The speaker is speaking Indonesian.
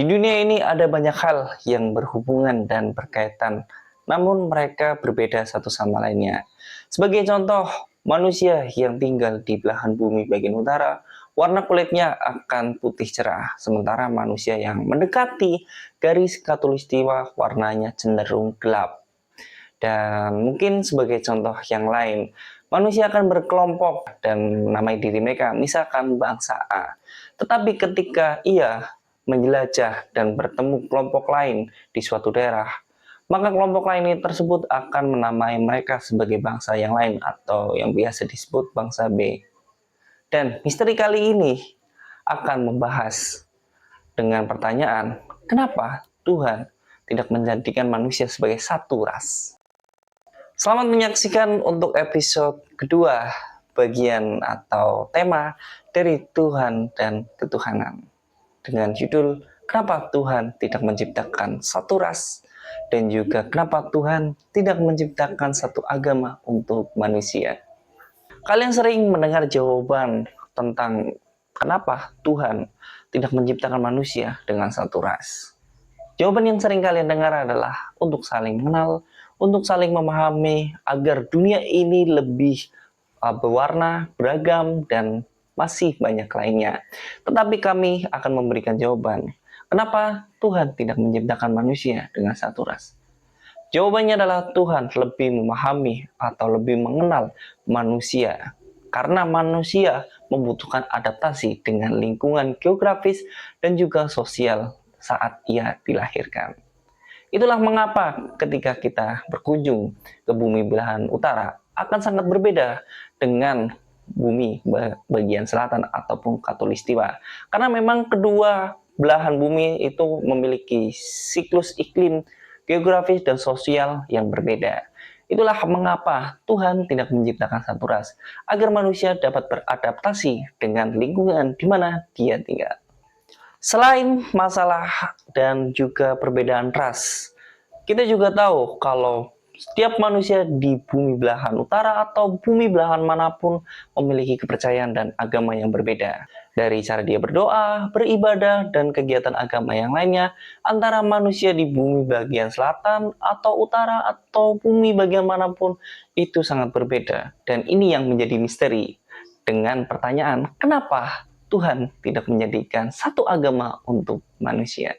Di dunia ini ada banyak hal yang berhubungan dan berkaitan, namun mereka berbeda satu sama lainnya. Sebagai contoh, manusia yang tinggal di belahan bumi bagian utara, warna kulitnya akan putih cerah, sementara manusia yang mendekati garis khatulistiwa warnanya cenderung gelap. Dan mungkin sebagai contoh yang lain, manusia akan berkelompok dan menamai diri mereka, misalkan bangsa A. Tetapi ketika ia menjelajah dan bertemu kelompok lain di suatu daerah, maka kelompok lain tersebut akan menamai mereka sebagai bangsa yang lain atau yang biasa disebut bangsa B. Dan misteri kali ini akan membahas dengan pertanyaan, kenapa Tuhan tidak menjadikan manusia sebagai satu ras? Selamat menyaksikan untuk episode kedua bagian atau tema dari Tuhan dan Ketuhanan dengan judul Kenapa Tuhan tidak menciptakan satu ras dan juga kenapa Tuhan tidak menciptakan satu agama untuk manusia. Kalian sering mendengar jawaban tentang kenapa Tuhan tidak menciptakan manusia dengan satu ras. Jawaban yang sering kalian dengar adalah untuk saling mengenal, untuk saling memahami, agar dunia ini lebih berwarna, beragam, dan masih banyak lainnya. Tetapi kami akan memberikan jawaban, kenapa Tuhan tidak menciptakan manusia dengan satu ras? Jawabannya adalah Tuhan lebih memahami atau lebih mengenal manusia. Karena manusia membutuhkan adaptasi dengan lingkungan geografis dan juga sosial saat ia dilahirkan. Itulah mengapa ketika kita berkunjung ke bumi belahan utara akan sangat berbeda dengan bumi bagian selatan ataupun khatulistiwa. Karena memang kedua belahan bumi itu memiliki siklus iklim, geografis, dan sosial yang berbeda. Itulah mengapa Tuhan tidak menciptakan satu ras, agar manusia dapat beradaptasi dengan lingkungan di mana dia tinggal. Selain masalah dan juga perbedaan ras, kita juga tahu kalau setiap manusia di bumi belahan utara atau bumi belahan manapun memiliki kepercayaan dan agama yang berbeda. Dari cara dia berdoa, beribadah, dan kegiatan agama yang lainnya, antara manusia di bumi bagian selatan atau utara atau bumi bagian manapun, itu sangat berbeda. Dan ini yang menjadi misteri. Dengan pertanyaan, kenapa Tuhan tidak menjadikan satu agama untuk manusia?